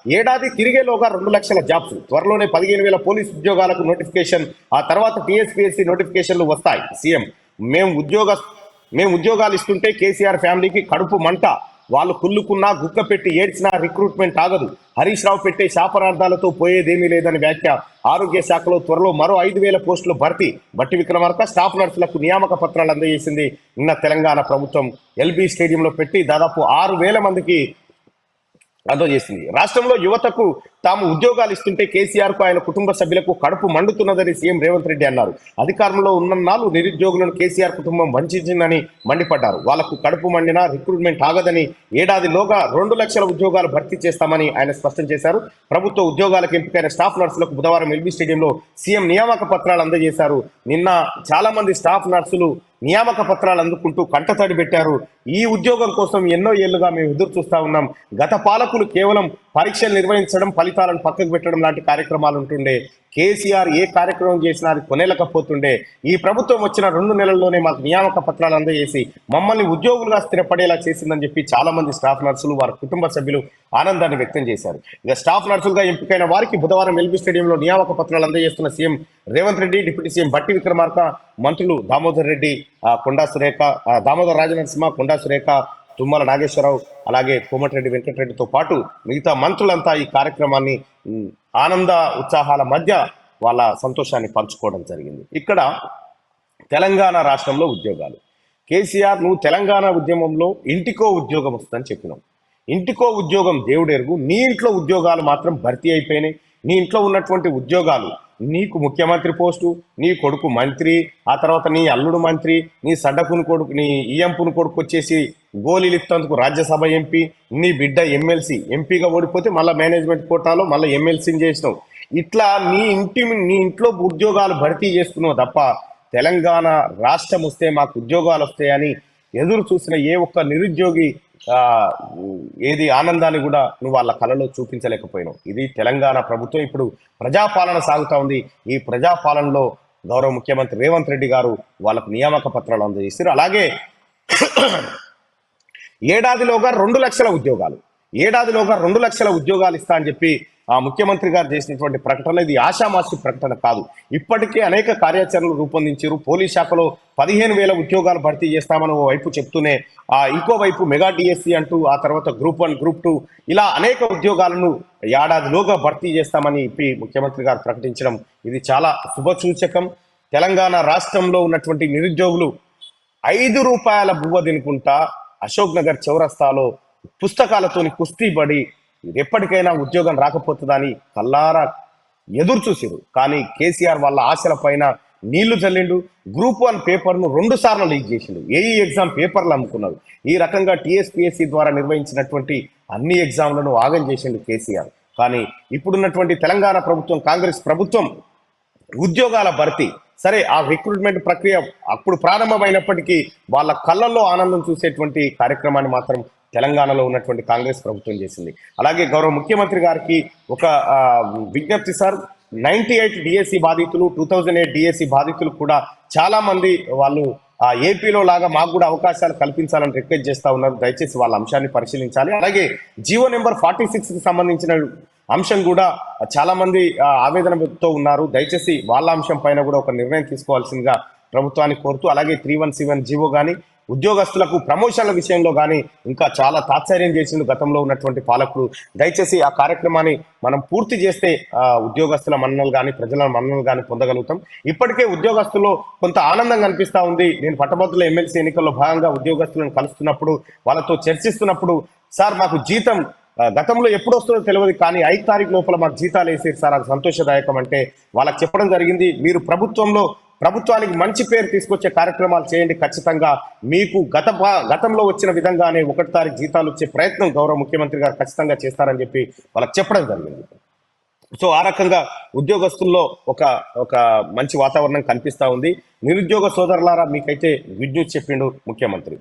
ఏడాది తిరిగేలోగా 2 లక్షల జాబ్స్, త్వరలోనే 15,000 పోలీసు ఉద్యోగాలకు నోటిఫికేషన్, ఆ తర్వాత టీఎస్పీఎస్సీ నోటిఫికేషన్లు వస్తాయి. సీఎం మేము ఉద్యోగాలు ఇస్తుంటే కేసీఆర్ ఫ్యామిలీకి కడుపు మంట, వాళ్ళు కుళ్ళుకున్నా గుక్క పెట్టి ఏడ్చినా రిక్రూట్మెంట్ ఆగదు. హరీష్ రావు పెట్టే శాపనార్థాలతో పోయేదేమీ లేదని వ్యాఖ్య. ఆరోగ్య శాఖలో త్వరలో మరో 5,000 పోస్టులు భర్తీ. బట్టి విక్రమార్క స్టాఫ్ నర్సులకు నియామక పత్రాలు అందజేసింది నిన్న తెలంగాణ ప్రభుత్వం. ఎల్బీ స్టేడియంలో పెట్టి దాదాపు 6,000 మందికి అందజేసింది. రాష్ట్రంలో యువతకు తాము ఉద్యోగాలు ఇస్తుంటే కేసీఆర్ కు ఆయన కుటుంబ సభ్యులకు కడుపు మండుతున్నదని సీఎం రేవంత్ రెడ్డి అన్నారు. అధికారంలో ఉన్నన్నాళ్ళు నిరుద్యోగులను కేసీఆర్ కుటుంబం వంచిందని మండిపడ్డారు. వాళ్లకు కడుపు మండినా రిక్రూట్మెంట్ ఆగదని, ఏడాదిలోగా 2 లక్షల ఉద్యోగాలు భర్తీ చేస్తామని ఆయన స్పష్టం చేశారు. ప్రభుత్వ ఉద్యోగాలకు ఎంపికైన స్టాఫ్ నర్సులకు బుధవారం ఎల్బీ స్టేడియంలో సీఎం నియామక పత్రాలు అందజేశారు. నిన్న చాలా మంది స్టాఫ్ నర్సులు నియామక పత్రాలు అందుకుంటూ కంటతడి పెట్టారు. ఈ ఉద్యోగం కోసం ఎన్నో ఏళ్లుగా మేము ఎదురు చూస్తా ఉన్నాం. గత పాలకులు కేవలం పరీక్షలు నిర్వహించడం, ఫలితాలను పక్కకు పెట్టడం లాంటి కార్యక్రమాలు ఉంటుండే. కేసీఆర్ ఏ కార్యక్రమం చేసినా అది కొనేలకపోతుండే. ఈ ప్రభుత్వం వచ్చిన 2 నెలల్లోనే మాకు నియామక పత్రాలు అందజేసి మమ్మల్ని ఉద్యోగులుగా స్థిరపడేలా చేసిందని చెప్పి చాలా మంది స్టాఫ్ నర్సులు, వారి కుటుంబ సభ్యులు ఆనందాన్ని వ్యక్తం చేశారు. ఇక స్టాఫ్ నర్సులుగా ఎంపికైన వారికి బుధవారం ఎల్బీ స్టేడియంలో నియామక పత్రాలు అందజేస్తున్న CM Revanth Reddy, deputy CM Bhatti Vikramarka, మంత్రులు దామోదర్ రెడ్డి, దామోదర్ రాజనరసింహ, కొండా సురేఖ, తుమ్మల నాగేశ్వరరావు, అలాగే కోమటిరెడ్డి వెంకటరెడ్డితో పాటు మిగతా మంత్రులంతా ఈ కార్యక్రమాన్ని ఆనంద ఉత్సాహాల మధ్య వాళ్ళ సంతోషాన్ని పంచుకోవడం జరిగింది. ఇక్కడ తెలంగాణ రాష్ట్రంలో ఉద్యోగాలు. కేసీఆర్, నువ్వు తెలంగాణ ఉద్యమంలో ఇంటికో ఉద్యోగం వస్తుందని చెప్పినావు. ఇంటికో ఉద్యోగం దేవుడెరుగు. నీ ఇంట్లో ఉద్యోగాలు మాత్రం భర్తీ అయిపోయినాయి. నీ ఇంట్లో ఉన్నటువంటి ఉద్యోగాలు, నీకు ముఖ్యమంత్రి పోస్టు, నీ కొడుకు మంత్రి, ఆ తర్వాత నీ అల్లుడు మంత్రి, నీ సడ్డకుని కొడుకు, నీ ఈఎంపుని కొడుకు వచ్చేసి గోళీలిత్తందుకు రాజ్యసభ ఎంపీ, నీ బిడ్డ ఎమ్మెల్సీ, ఎంపీగా ఓడిపోతే మళ్ళీ మేనేజ్మెంట్ కోటాలో మళ్ళీ ఎమ్మెల్సీని చేసినావు. ఇట్లా నీ ఇంట్లో ఉద్యోగాలు భర్తీ చేసుకున్నావు తప్ప తెలంగాణ రాష్ట్రం వస్తే మాకు ఉద్యోగాలు వస్తాయని ఎదురు చూసిన ఏ ఒక్క నిరుద్యోగి ఏది ఆనందాన్ని కూడా నువ్వు వాళ్ళ కళలో చూపించలేకపోయినావు. ఇది తెలంగాణ ప్రభుత్వం. ఇప్పుడు ప్రజాపాలన సాగుతా ఉంది. ఈ ప్రజాపాలనలో గౌరవ ముఖ్యమంత్రి రేవంత్ రెడ్డి గారు వాళ్ళకు నియామక పత్రాలు అందజేస్తారు. అలాగే ఏడాదిలోగా 2 లక్షల ఉద్యోగాలు, ఏడాదిలోగా 2 లక్షల ఉద్యోగాలు ఇస్తా అని చెప్పి ఆ ముఖ్యమంత్రి గారు చేసినటువంటి ప్రకటన ఇది ఆషామాషి ప్రకటన కాదు. ఇప్పటికే అనేక కార్యాచరణలు రూపొందించారు. పోలీస్ శాఖలో 15,000 ఉద్యోగాలు భర్తీ చేస్తామని ఓ వైపు చెప్తూనే ఇంకోవైపు మెగా డిఎస్సి అంటూ, ఆ తర్వాత గ్రూప్ 1, గ్రూప్ 2 ఇలా అనేక ఉద్యోగాలను ఏడాదిలోగా భర్తీ చేస్తామని ముఖ్యమంత్రి గారు ప్రకటించడం ఇది చాలా శుభసూచకం. తెలంగాణ రాష్ట్రంలో ఉన్నటువంటి నిరుద్యోగులు 5 రూపాయల బువ్వ తినుకుంటా అశోక్ నగర్ చౌరస్తాలో పుస్తకాలతోని కుస్తీ పడి ఎప్పటికైనా ఉద్యోగం రాకపోతుందని కల్లారా ఎదురు చూసిరు. కానీ కేసీఆర్ వాళ్ళ ఆశల పైన నీళ్లు చల్లిండు. గ్రూప్ 1 పేపర్ను 2 సార్లు లీక్ చేసిండు. ఏఈ ఎగ్జామ్ పేపర్లు అమ్ముకున్నారు. ఈ రకంగా టీఎస్పీఎస్సీ ద్వారా నిర్వహించినటువంటి అన్ని ఎగ్జామ్లను ఆగం చేసిండు కేసీఆర్. కానీ ఇప్పుడున్నటువంటి తెలంగాణ ప్రభుత్వం, కాంగ్రెస్ ప్రభుత్వం ఉద్యోగాల భర్తీ సరే, ఆ రిక్రూట్మెంట్ ప్రక్రియ అప్పుడు ప్రారంభమైనప్పటికీ వాళ్ళ కళ్ళల్లో ఆనందం చూసేటువంటి కార్యక్రమాన్ని మాత్రం తెలంగాణలో ఉన్నటువంటి కాంగ్రెస్ ప్రభుత్వం చేసింది. అలాగే గౌరవ ముఖ్యమంత్రి గారికి ఒక విజ్ఞప్తి సార్. 98 డిఎస్సి బాధితులు, 2008 డిఎస్సి బాధితులు కూడా చాలా మంది వాళ్ళు ఏపీలో లాగా మాకు కూడా అవకాశాలు కల్పించాలని రిక్వెస్ట్ చేస్తా ఉన్నారు. దయచేసి వాళ్ళ అంశాన్ని పరిశీలించాలి. అలాగే జీవో నెంబర్ 46కి సంబంధించిన అంశం కూడా చాలా మంది ఆవేదనతో ఉన్నారు. దయచేసి వాళ్ళ అంశం పైన కూడా ఒక నిర్ణయం తీసుకోవాల్సిందిగా ప్రభుత్వాన్ని కోరుతూ, అలాగే 317 జీవో కానీ, ఉద్యోగస్తులకు ప్రమోషన్ల విషయంలో కానీ ఇంకా చాలా తాత్సర్యం చేసిండు గతంలో ఉన్నటువంటి పాలకులు. దయచేసి ఆ కార్యక్రమాన్ని మనం పూర్తి చేస్తే ఉద్యోగస్తుల మన్ననలు కానీ, ప్రజల మన్ననలు కానీ పొందగలుగుతాం. ఇప్పటికే ఉద్యోగస్తుల్లో కొంత ఆనందం కనిపిస్తూ ఉంది. నేను పట్టభద్రుల ఎమ్మెల్సీ ఎన్నికల్లో భాగంగా ఉద్యోగస్తులను కలుస్తున్నప్పుడు, వాళ్ళతో చర్చిస్తున్నప్పుడు, సార్ మాకు జీతం గతంలో ఎప్పుడు వస్తుందో తెలియదు కానీ 5 తారీఖు లోపల మాకు జీతాలు వేసేది సార్, అది సంతోషదాయకం అంటే వాళ్ళకి చెప్పడం జరిగింది. మీరు ప్రభుత్వానికి మంచి పేరు తీసుకొచ్చే కార్యక్రమాలు చేయండి. ఖచ్చితంగా మీకు గతంలో వచ్చిన విధంగానే 1 తారీఖు జీతాలు వచ్చే ప్రయత్నం గౌరవ ముఖ్యమంత్రి గారు ఖచ్చితంగా చేస్తారని చెప్పి వాళ్ళకి చెప్పడం జరిగింది. సో ఆ రకంగా ఉద్యోగస్తుల్లో ఒక మంచి వాతావరణం కనిపిస్తా ఉంది. నిరుద్యోగ సోదరులారా, మీకైతే గుడ్ న్యూస్ చెప్పిండు ముఖ్యమంత్రి.